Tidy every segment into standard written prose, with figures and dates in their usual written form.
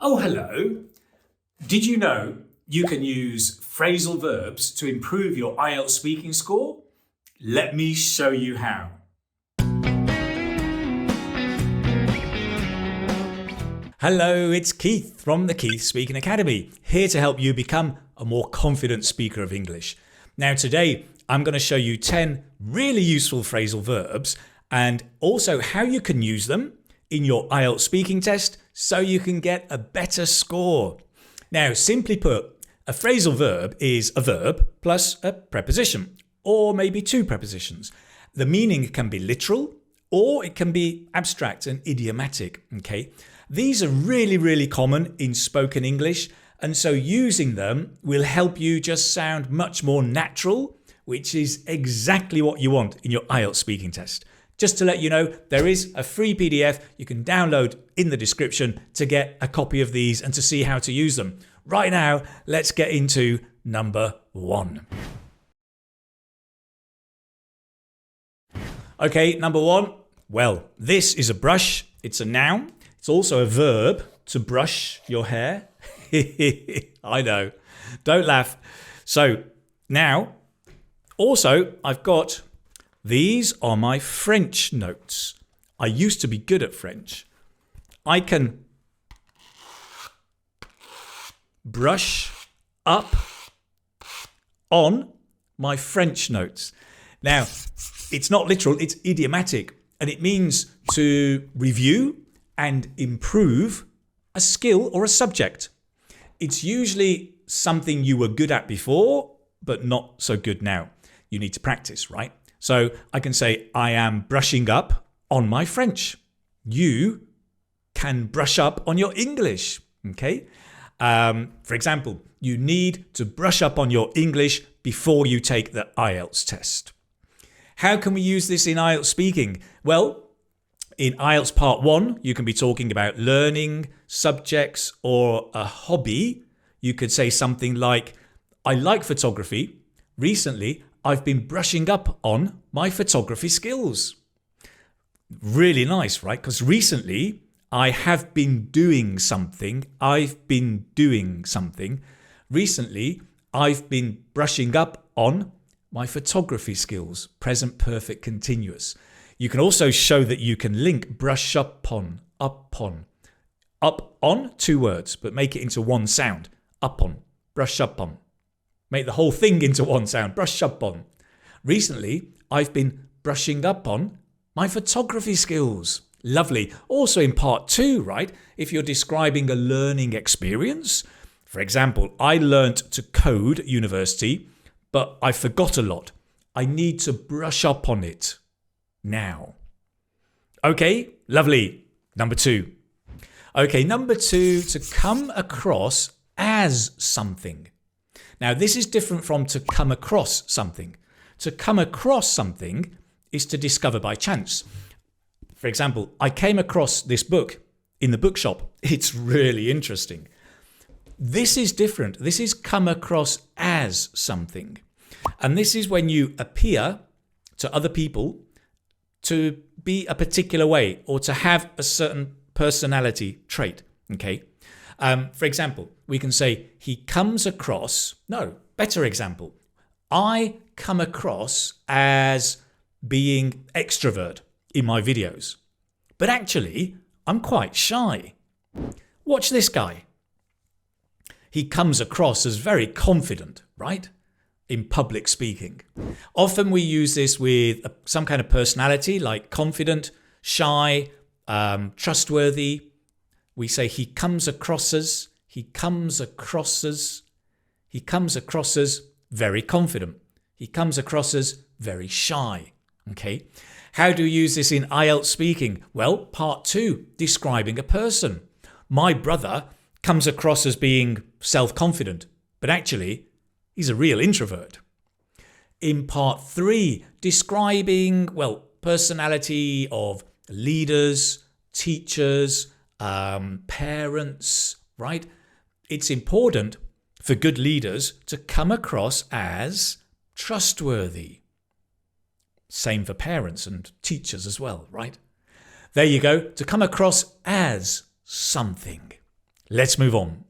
Oh, hello. Did you know you can use phrasal verbs to improve your IELTS speaking score? Let me show you how. Hello, it's Keith from the Keith Speaking Academy, here to help you become a more confident speaker of English. Now today, I'm going to show you 10 really useful phrasal verbs and also how you can use them in your IELTS speaking test so you can get a better score. Now, simply put, a phrasal verb is a verb plus a preposition, or maybe two prepositions. The meaning can be literal, or it can be abstract and idiomatic, okay? These are really common in spoken English, and so using them will help you just sound much more natural, which is exactly what you want in your IELTS speaking test. Just to let you know, there is a free PDF you can download in the description to get a copy of these and to see how to use them. Right now, let's get into number 1. Okay, number 1. Well, this is a brush. It's a noun. It's also a verb, to brush your hair. I know. Don't laugh. So now, also, I've got, these are my French notes. I used to be good at French. I can brush up on my French notes. Now, it's not literal, it's idiomatic, and it means to review and improve a skill or a subject. It's usually something you were good at before, but not so good now. You need to practice, right? So I can say, I am brushing up on my French. You can brush up on your English, okay? For example, you need to brush up on your English before you take the IELTS test. How can we use this in IELTS speaking? Well, in IELTS Part 1, you can be talking about learning, subjects, or a hobby. You could say something like, I like photography. Recently, I've been brushing up on my photography skills. Really nice, right? Because recently, I have been doing something. I've been doing something. Recently, I've been brushing up on my photography skills. Present perfect continuous. You can also show that you can link brush up on, up on, 2 words, but make it into one sound. Up on, brush up on. Make the whole thing into one sound, brush up on. Recently, I've been brushing up on my photography skills. Lovely. Also in part 2, right? If you're describing a learning experience. For example, I learnt to code at university, but I forgot a lot. I need to brush up on it now. Okay, lovely. Number 2. Okay, number 2, to come across as something. Now, this is different from to come across something. To come across something is to discover by chance. For example, I came across this book in the bookshop. It's really interesting. This is different. This is come across as something. And this is when you appear to other people to be a particular way or to have a certain personality trait. Okay. For example, we can say, he comes across, no, better example. I come across as being extrovert in my videos, but actually I'm quite shy. Watch this guy. He comes across as very confident, right? In public speaking. Often we use this with some kind of personality like confident, shy, trustworthy. We say he comes across as very confident. He comes across as very shy. Okay. How do you use this in IELTS speaking? Well, part 2, describing a person. My brother comes across as being self-confident, but actually he's a real introvert. In part 3, describing, well, personality of leaders, teachers, parents, right? It's important for good leaders to come across as trustworthy. Same for parents and teachers as well, right? There you go, to come across as something. Let's move on.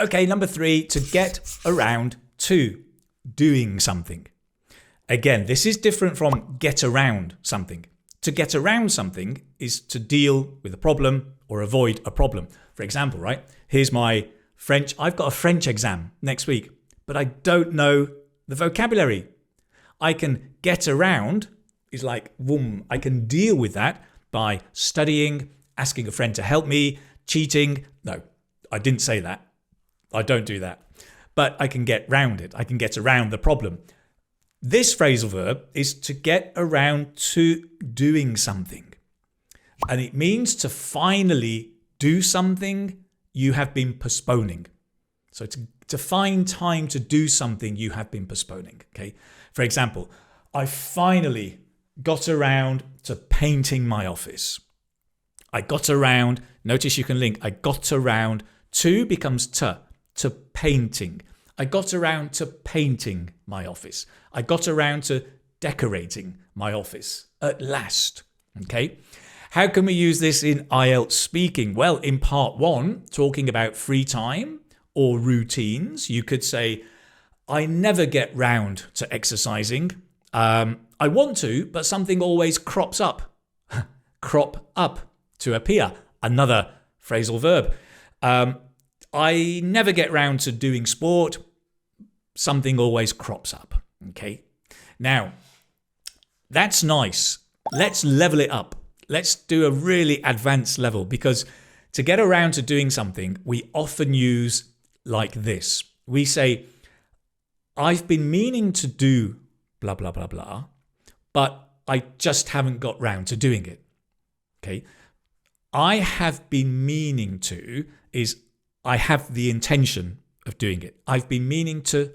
Okay, number 3, to get around to doing something. Again, this is different from get around something. To get around something is to deal with a problem or avoid a problem. For example, right? Here's my French. I've got a French exam next week, but I don't know the vocabulary. I can get around is like, boom, I can deal with that by studying, asking a friend to help me, cheating. No, I didn't say that. I don't do that. But I can get round it. I can get around the problem. This phrasal verb is to get around to doing something. And it means to finally do something you have been postponing. So to find time to do something you have been postponing. Okay. For example, I finally got around to painting my office. I got around, notice you can link, I got around to becomes to painting. I got around to painting my office. I got around to decorating my office at last. Okay. How can we use this in IELTS speaking? Well, in part 1, talking about free time or routines, you could say, I never get round to exercising. I want to, but something always crops up. Crop up, to appear. Another phrasal verb. I never get round to doing sport. Something always crops up. Okay. Now, that's nice. Let's level it up. Let's do a really advanced level, because to get around to doing something, we often use like this. We say, I've been meaning to do blah, blah, blah, blah, but I just haven't got round to doing it. Okay. I have been meaning to is I have the intention of doing it. I've been meaning to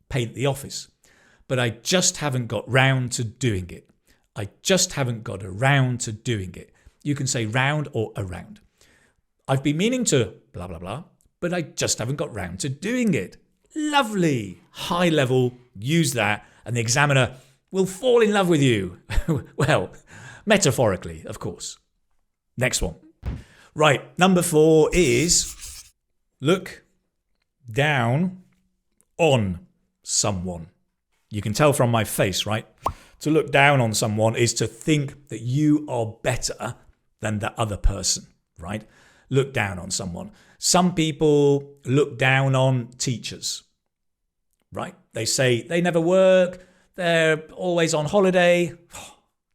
paint the office, but I just haven't got round to doing it. I just haven't got around to doing it. You can say round or around. I've been meaning to blah, blah, blah, but I just haven't got round to doing it. Lovely. High level, use that, and the examiner will fall in love with you. Well, metaphorically, of course. Next one. Right, number 4 is look down on someone. You can tell from my face, right? To look down on someone is to think that you are better than the other person, right? Look down on someone. Some people look down on teachers, right? They say they never work, they're always on holiday.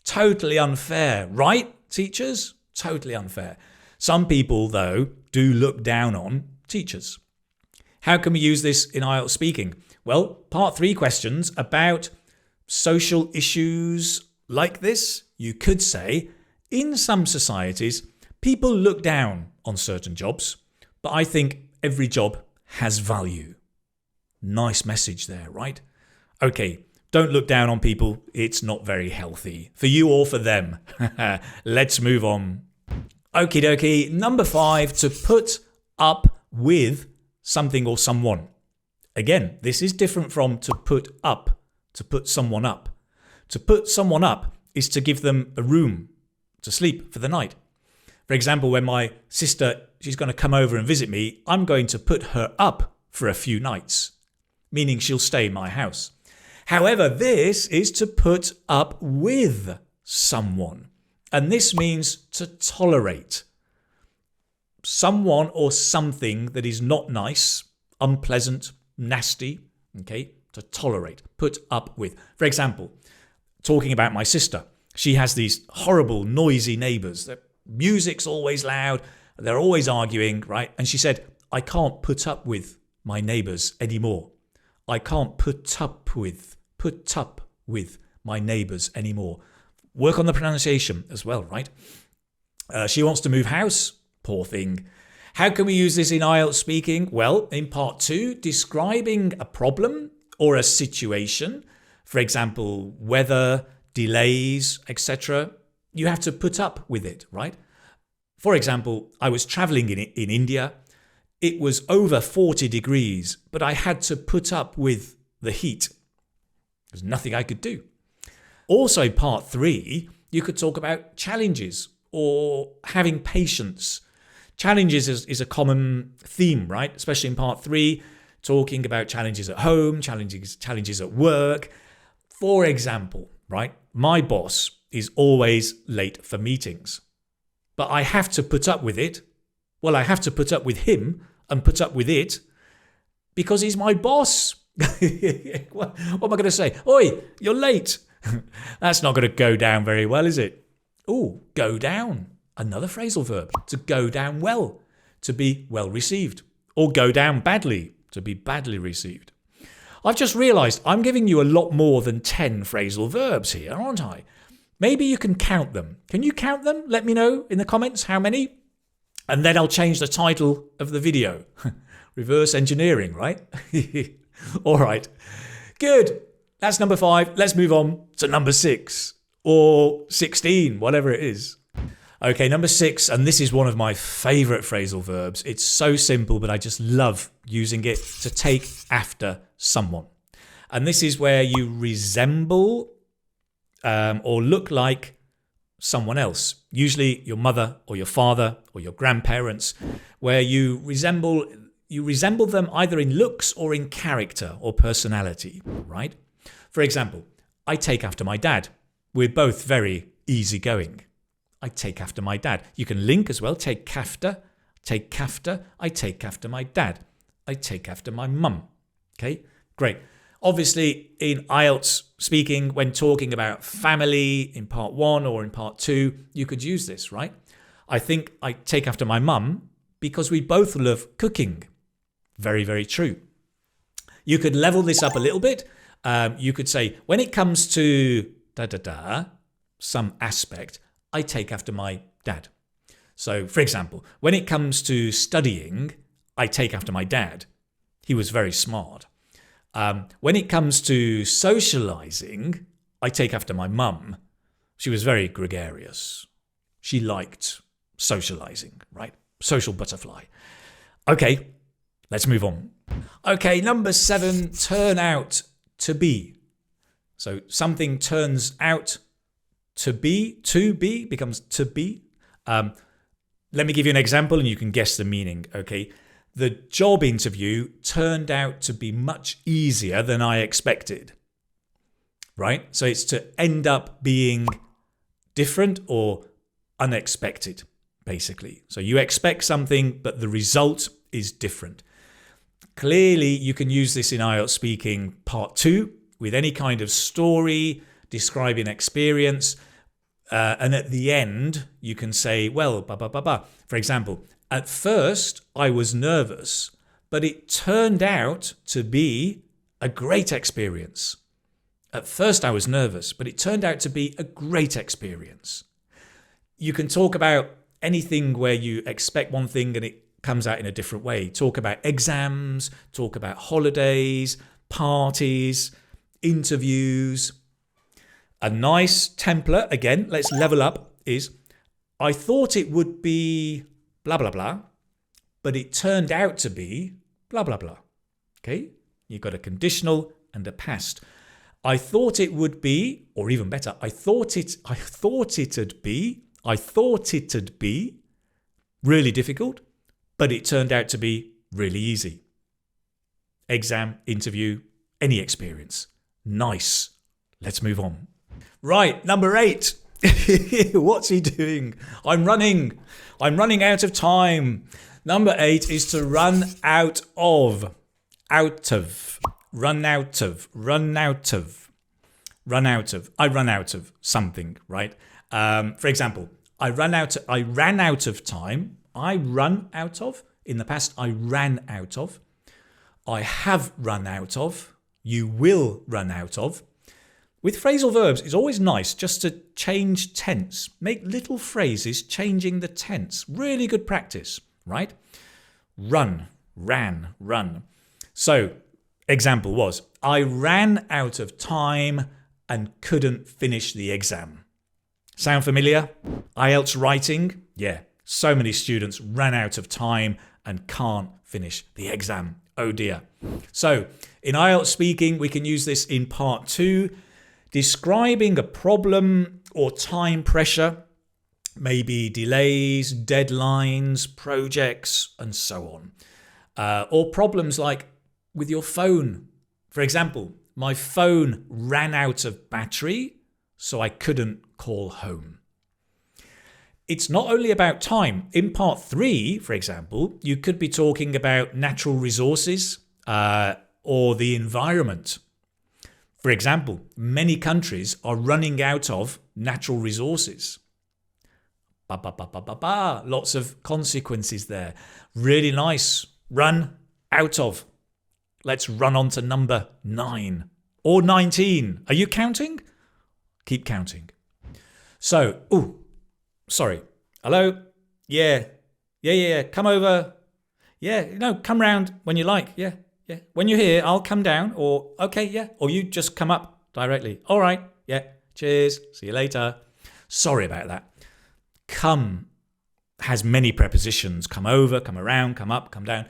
Totally unfair, right, teachers? Totally unfair. Some people, though, do look down on teachers. How can we use this in IELTS speaking? Well, part 3 questions about social issues like this. You could say, in some societies, people look down on certain jobs, but I think every job has value. Nice message there, right? Okay, don't look down on people. It's not very healthy for you or for them. Let's move on. Okie dokie. Number 5, to put up with something or someone. Again, this is different from to put up, to put someone up. To put someone up is to give them a room to sleep for the night. For example, when my sister, she's going to come over and visit me, I'm going to put her up for a few nights, meaning she'll stay in my house. However, this is to put up with someone. And this means to tolerate someone or something that is not nice, unpleasant, nasty, okay, to tolerate, put up with. For example, talking about my sister, she has these horrible, noisy neighbours. Their music's always loud, they're always arguing, right? And she said, I can't put up with my neighbours anymore. I can't put up with my neighbours anymore. Work on the pronunciation as well, right? She wants to move house. Poor thing. How can we use this in IELTS speaking? Well, in part 2, describing a problem or a situation, for example, weather, delays, etc., you have to put up with it, right? For example, I was traveling in India. It was over 40 degrees, but I had to put up with the heat. There's nothing I could do. Also, part 3, you could talk about challenges or having patience. Challenges is a common theme, right? Especially in part 3, talking about challenges at home, challenges at work. For example, right? My boss is always late for meetings, but I have to put up with it. Well, I have to put up with him and put up with it because he's my boss. What am I going to say? Oi, you're late. That's not going to go down very well, is it? Oh, go down. Another phrasal verb. To go down well. To be well received. Or go down badly. To be badly received. I've just realised I'm giving you a lot more than 10 phrasal verbs here, aren't I? Maybe you can count them. Can you count them? Let me know in the comments how many. And then I'll change the title of the video. Reverse engineering, right? All right. Good. That's number 5. Let's move on to number 6 or 16, whatever it is. Okay, number 6, and this is one of my favourite phrasal verbs. It's so simple, but I just love using it to take after someone. And this is where you resemble or look like someone else, usually your mother or your father or your grandparents, where you resemble them either in looks or in character or personality, right? For example, I take after my dad. We're both very easygoing. I take after my dad. You can link as well. Take after. I take after my dad. I take after my mum. Okay, great. Obviously, in IELTS speaking, when talking about family in part 1 or in part 2, you could use this, right? I think I take after my mum because we both love cooking. Very, very true. You could level this up a little bit. You could say, when it comes to some aspect, I take after my dad. So, for example, when it comes to studying, I take after my dad. He was very smart. When it comes to socializing, I take after my mum. She was very gregarious. She liked socializing, right? Social butterfly. Okay, let's move on. Okay, number 7, turn out to be. So something turns out to be becomes to be. Let me give you an example and you can guess the meaning, okay? The job interview turned out to be much easier than I expected, right? So it's to end up being different or unexpected, basically. So you expect something, but the result is different. Clearly, you can use this in IELTS Speaking Part 2 with any kind of story describing experience. And at the end, you can say, well, For example, at first, I was nervous, but it turned out to be a great experience. At first, I was nervous, but it turned out to be a great experience. You can talk about anything where you expect one thing and it comes out in a different way. Talk about exams, talk about holidays, parties, interviews. A nice template, again, let's level up, is I thought it would be blah, blah, blah, but it turned out to be blah, blah, blah. Okay? You've got a conditional and a past. I thought it would be, or even better, I thought it'd be really difficult, but it turned out to be really easy. Exam, interview, any experience. Nice. Let's move on. Right, number 8. What's he doing? I'm running out of time. Number 8 is to run out of. Run out of. I run out of something, right? For example, I ran out of time. I run out of. In the past, I ran out of. I have run out of. You will run out of. With phrasal verbs, it's always nice just to change tense. Make little phrases changing the tense. Really good practice, right? Run, ran, run. So, example was, I ran out of time and couldn't finish the exam. Sound familiar? IELTS writing? Yeah, so many students ran out of time and can't finish the exam. Oh dear. So, in IELTS speaking, we can use this in part 2, describing a problem or time pressure. maybe delays, deadlines, projects, and so on. Or problems like with your phone. For example, my phone ran out of battery, so I couldn't call home. It's not only about time. In part 3, for example, you could be talking about natural resources or the environment. For example, many countries are running out of natural resources. Lots of consequences there. Really nice. Run out of. Let's run on to number 9 or 19. Are you counting? Keep counting. So, sorry. Hello? Yeah. Come over. Yeah, no, come round when you like. Yeah. When you're here, I'll come down. Or, okay, yeah. Or you just come up directly. All right. Yeah. Cheers. See you later. Sorry about that. Come has many prepositions. Come over, come around, come up, come down.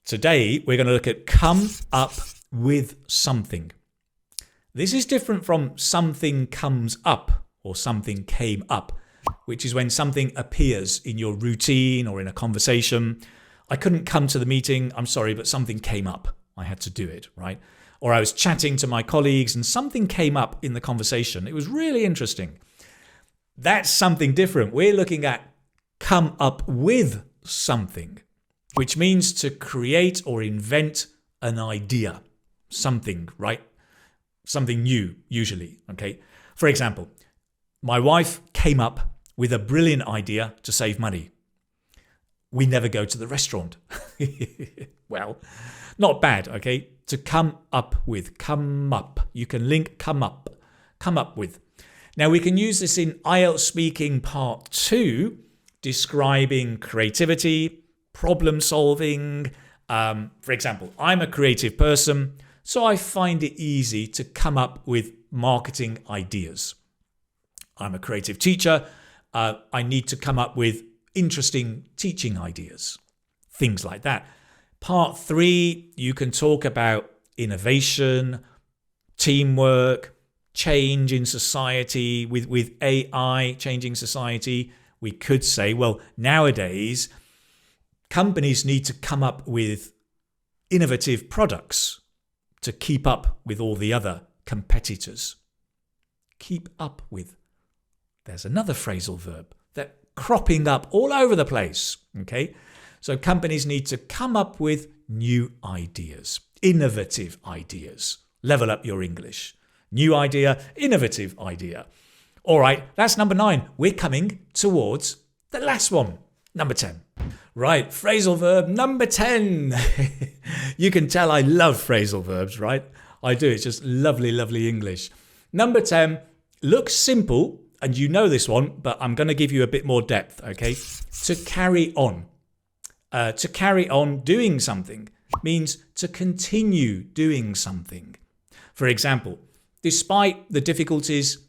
Today, we're going to look at come up with something. This is different from something comes up or something came up, which is when something appears in your routine or in a conversation. I couldn't come to the meeting, I'm sorry, but something came up. I had to do it, right? Or I was chatting to my colleagues and something came up in the conversation. It was really interesting. That's something different. We're looking at come up with something, which means to create or invent an idea. Something, right? Something new, usually, okay? For example, my wife came up with a brilliant idea to save money. We never go to the restaurant. Well, not bad, okay? To come up with, come up. You can link come up with. Now, we can use this in IELTS Speaking Part 2, describing creativity, problem solving. For example, I'm a creative person, so I find it easy to come up with marketing ideas. I'm a creative teacher. I need to come up with interesting teaching ideas. Things like that. Part 3, you can talk about innovation, teamwork, change in society, with AI changing society. We could say, well, nowadays, companies need to come up with innovative products to keep up with all the other competitors. Keep up with. There's another phrasal verb. They're cropping up all over the place. Okay? So companies need to come up with new ideas, innovative ideas. Level up your English. New idea, innovative idea. All right, that's number 9. We're coming towards the last one, number 10. Right, phrasal verb number 10. You can tell I love phrasal verbs, right? I do. It's just lovely, lovely English. Number 10 looks simple, and you know this one, but I'm going to give you a bit more depth, okay? To carry on. To carry on doing something means to continue doing something. For example, despite the difficulties,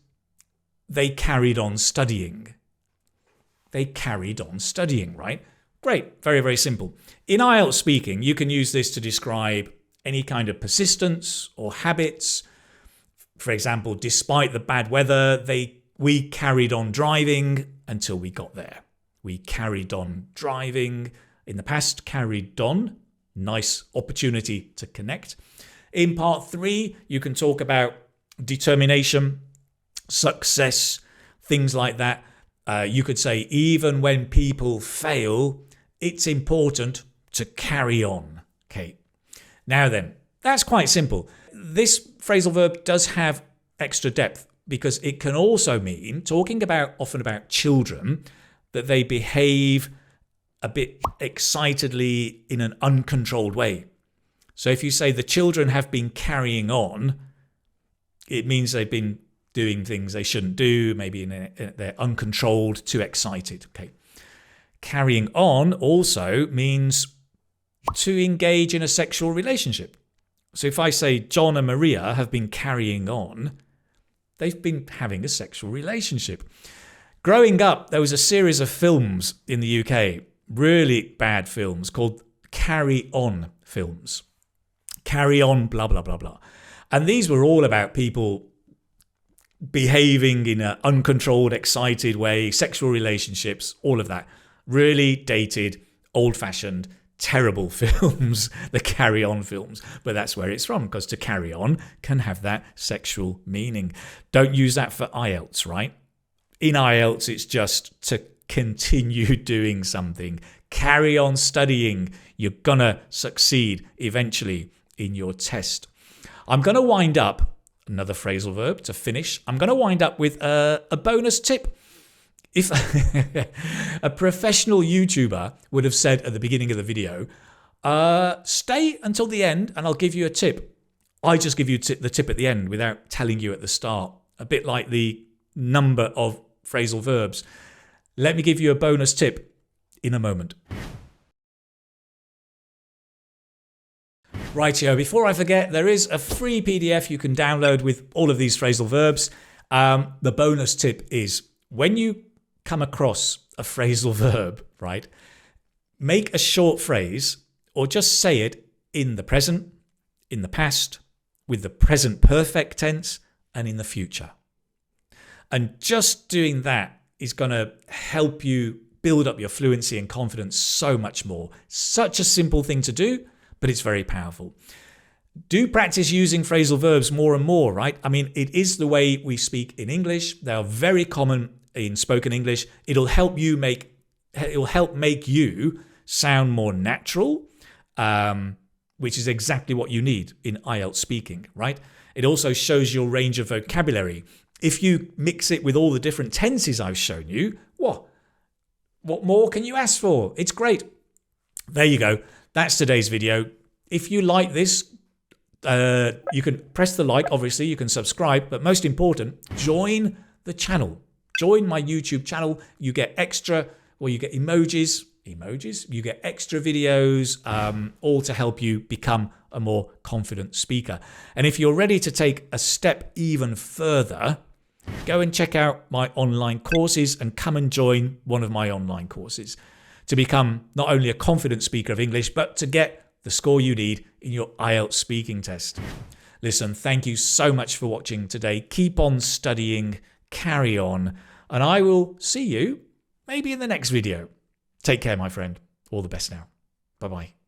they carried on studying. They carried on studying, right? Great, very, very simple. In IELTS Speaking, you can use this to describe any kind of persistence or habits. For example, despite the bad weather, we carried on driving until we got there. We carried on driving. In the past, carried on. Nice opportunity to connect. In part 3, you can talk about determination, success, things like that. You could say, even when people fail, it's important to carry on. Okay. Now then, that's quite simple. This phrasal verb does have extra depth because it can also mean, talking about often about children, that they behave a bit excitedly in an uncontrolled way. So if you say the children have been carrying on, it means they've been doing things they shouldn't do, maybe they're uncontrolled, too excited. Okay. Carrying on also means to engage in a sexual relationship. So if I say John and Maria have been carrying on, they've been having a sexual relationship. Growing up, there was a series of films in the UK, really bad films, called Carry On films. Carry on, blah, blah, blah, blah. And these were all about people behaving in an uncontrolled, excited way, sexual relationships, all of that. Really dated, old-fashioned, terrible films, the carry-on films. But that's where it's from, because to carry on can have that sexual meaning. Don't use that for IELTS, right? In IELTS, it's just to continue doing something. Carry on studying. You're going to succeed eventually in your test. I'm going to wind up, another phrasal verb to finish. I'm going to wind up with a bonus tip. If a professional YouTuber would have said at the beginning of the video, stay until the end and I'll give you a tip. I just give you the tip at the end without telling you at the start. A bit like the number of phrasal verbs. Let me give you a bonus tip in a moment. Rightio, before I forget, there is a free PDF you can download with all of these phrasal verbs. The bonus tip is when you come across a phrasal verb, right, make a short phrase or just say it in the present, in the past, with the present perfect tense, and in the future. And just doing that is going to help you build up your fluency and confidence so much more. Such a simple thing to do, but it's very powerful. Do practice using phrasal verbs more and more, right? I mean, it is the way we speak in English. They are very common in spoken English. It'll help make you sound more natural, which is exactly what you need in IELTS speaking, right? It also shows your range of vocabulary. If you mix it with all the different tenses I've shown you, what more can you ask for? It's great. There you go. That's today's video. If you like this, you can press the like, obviously, you can subscribe, but most important, join the channel. Join my YouTube channel. You get extra, you get emojis, you get extra videos, all to help you become a more confident speaker. And if you're ready to take a step even further, go and check out my online courses and come and join one of my online courses to become not only a confident speaker of English, but to get the score you need in your IELTS speaking test. Listen, thank you so much for watching today. Keep on studying, carry on, and I will see you maybe in the next video. Take care, my friend. All the best now. Bye-bye.